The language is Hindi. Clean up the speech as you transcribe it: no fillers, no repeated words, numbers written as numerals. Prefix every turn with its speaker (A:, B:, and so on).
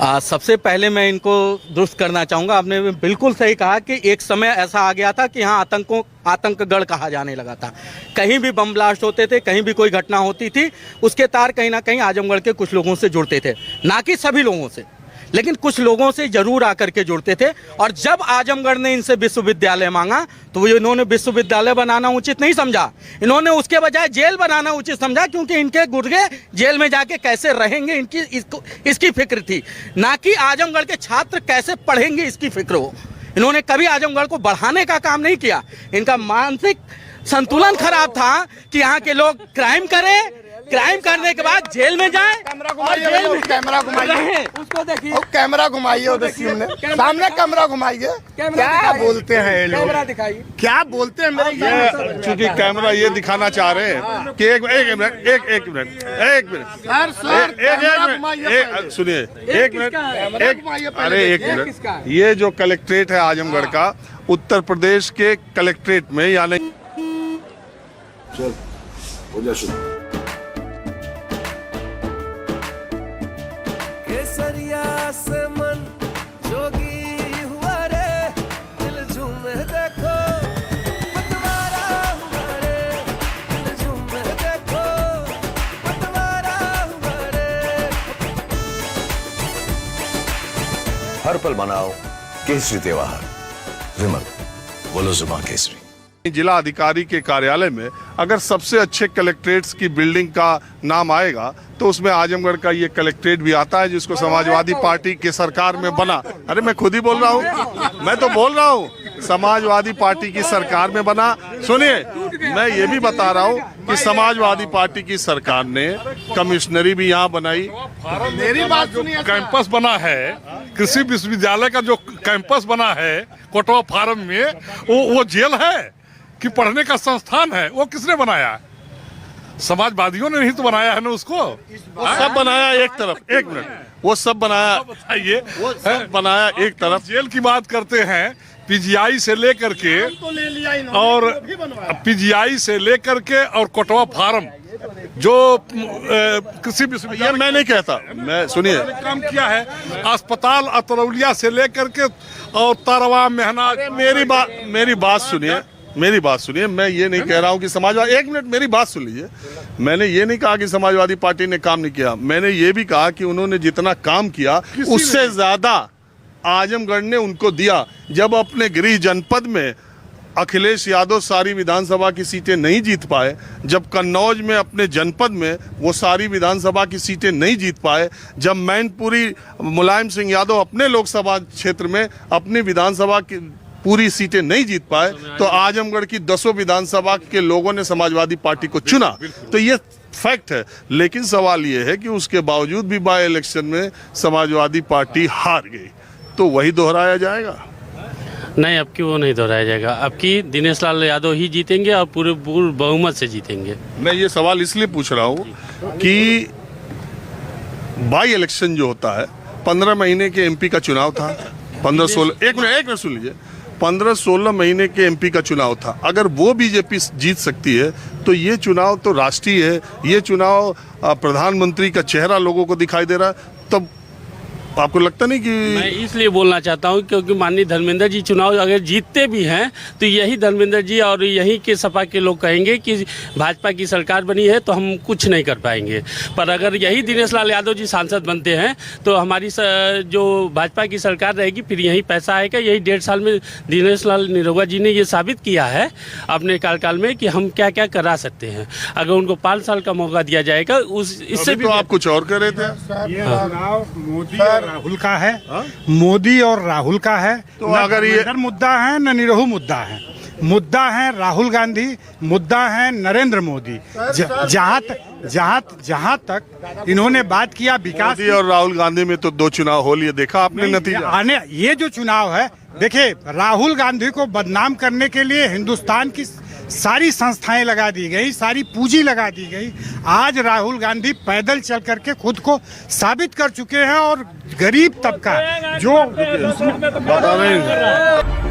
A: सबसे पहले मैं इनको दुरुस्त करना चाहूँगा। आपने बिल्कुल सही कहा कि एक समय ऐसा आ गया था कि यहाँ आतंकगढ़ कहा जाने लगा था। कहीं भी बम ब्लास्ट होते थे, कहीं भी कोई घटना होती थी, उसके तार कहीं ना कहीं आजमगढ़ के कुछ लोगों से जुड़ते थे, ना कि सभी लोगों से, लेकिन कुछ लोगों से जरूर आकर के जुड़ते थे। और जब आजमगढ़ ने इनसे विश्वविद्यालय मांगा तो वो इन्होंने विश्वविद्यालय बनाना उचित नहीं समझा, इन्होंने उसके बजाय जेल बनाना उचित समझा, क्योंकि इनके गुर्गे जेल में जाके कैसे रहेंगे इसकी फिक्र थी, ना कि आजमगढ़ के छात्र कैसे पढ़ेंगे इसकी फिक्र हो। इन्होंने कभी आजमगढ़ को बढ़ाने का काम नहीं किया। इनका मानसिक संतुलन खराब था कि यहाँ के लोग क्राइम करें, क्राइम करने के बाद जेल में जाए।
B: कैमरा घुमाइए, उसको देखिए, कैमरा घुमाइए, उधर सामने कैमरा घुमाइए। क्या बोलते हैं ये लोग, कैमरा दिखाइए, क्या बोलते हैं मेरे।
C: चूंकि कैमरा ये दिखाना चाह रहे हैं कि एक मिनट सुनिए, एक मिनट, अरे एक मिनट। ये जो कलेक्ट्रेट है आजमगढ़ का, उत्तर प्रदेश के कलेक्ट्रेट में, यानी
D: केसरिया से मन जोगी हुआ रे, दिल झूमे देखो पतवारा हुआ रे, दिल झूमे देखो पतवारा हुआ रे।
E: हर पल मनाओ केसरी त्योहार। विमल, बोलो जुबान केसरी।
C: जिला अधिकारी के कार्यालय में अगर सबसे अच्छे कलेक्ट्रेट्स की बिल्डिंग का नाम आएगा तो उसमें आजमगढ़ का ये कलेक्ट्रेट भी आता है, जिसको समाजवादी पार्टी की सरकार में बना। अरे मैं खुद ही बोल रहा हूँ, मैं तो बोल रहा हूँ, समाजवादी पार्टी की सरकार में बना। सुनिए, मैं ये भी बता रहा हूँ कि समाजवादी पार्टी की सरकार ने कमिश्नरी भी यहाँ बनाई।
F: मेरी बात सुनिए, कैंपस बना है, कृषि विश्वविद्यालय का जो कैंपस बना है कोटवा फार्म में, वो जेल है कि पढ़ने का संस्थान है? वो किसने बनाया? समाजवादियों ने नहीं तो बनाया है ना उसको।
C: वो सब बनाया एक तरफ, एक मिनट, वो सब बनाया,
F: बताइए,
C: वो सब बनाया एक तरफ।
F: जेल की बात करते हैं, पीजीआई से लेकर के और पीजीआई से लेकर के और कोटवा फार्म जो कृषि विश्वविद्यालय,
C: ये मैं नहीं कहता, मैं सुनिए,
F: काम किया है। अस्पताल अतरौलिया से लेकर के और तरवा मेहना।
C: मेरी बात सुनिए, मैं ये नहीं कह रहा हूँ कि समाजवादी, एक मिनट मेरी बात सुन लीजिए। मैंने ये नहीं कहा कि समाजवादी पार्टी ने काम नहीं किया, मैंने ये भी कहा कि उन्होंने जितना काम किया उससे ज्यादा आजमगढ़ ने उनको दिया। जब अपने गृह जनपद में अखिलेश यादव सारी विधानसभा की सीटें नहीं जीत पाए, जब कन्नौज में अपने जनपद में वो सारी विधानसभा की सीटें नहीं जीत पाए, जब मैनपुरी मुलायम सिंह यादव अपने लोकसभा क्षेत्र में अपनी विधानसभा की पूरी सीटें नहीं जीत पाए, तो आजमगढ़ की 10 विधानसभा के लोगों ने समाजवादी पार्टी को चुना। तो ये फैक्ट है। लेकिन सवाल ये है कि उसके बावजूद भी बाय इलेक्शन में समाजवादी पार्टी हार गई, तो वही दोहराया जाएगा?
G: नहीं, अब की वो नहीं दोहराया जाएगा। अब की दिनेश लाल यादव ही जीतेंगे और पूरे बहुमत से जीतेंगे।
C: मैं ये सवाल इसलिए पूछ रहा हूँ कि बाई इलेक्शन जो होता है, 15 महीने के एमपी का चुनाव था, 15-16, एक मिनट सुन लीजिए, 15-16 महीने के एमपी का चुनाव था। अगर वो बीजेपी जीत सकती है तो ये चुनाव तो राष्ट्रीय है, ये चुनाव प्रधानमंत्री का चेहरा लोगों को दिखाई दे रहा है। तब आपको लगता नहीं कि
G: मैं इसलिए बोलना चाहता हूं क्योंकि माननीय धर्मेंद्र जी चुनाव अगर जीतते भी हैं तो यही धर्मेंद्र जी और यहीं के सपा के लोग कहेंगे कि भाजपा की सरकार बनी है तो हम कुछ नहीं कर पाएंगे। पर अगर यही दिनेश लाल यादव जी सांसद बनते हैं तो हमारी जो भाजपा की सरकार रहेगी, फिर यही पैसा आएगा। यही 1.5 साल में दिनेश लाल निरोगा जी ने ये साबित किया है अपने कार्यकाल में कि हम क्या क्या करा सकते हैं। अगर उनको 5 साल का मौका दिया जाएगा, इससे भी
C: तो आप कुछ और कर रहे थे।
H: राहुल का है, मोदी और राहुल का है।
C: तो अगर ये
H: मुद्दा है न निरहु मुद्दा है, मुद्दा है राहुल गांधी, मुद्दा है नरेंद्र मोदी। जहाँ तक इन्होंने बात किया विकास,
C: मोदी और राहुल गांधी में तो 2 चुनाव हो लिए, देखा आपने नतीजा।
H: ये जो चुनाव है, देखिए, राहुल गांधी को बदनाम करने के लिए हिंदुस्तान की सारी संस्थाएं लगा दी गई, सारी पूंजी लगा दी गई। आज राहुल गांधी पैदल चल करके खुद को साबित कर चुके हैं और गरीब तबका जो
C: बता रहे हैं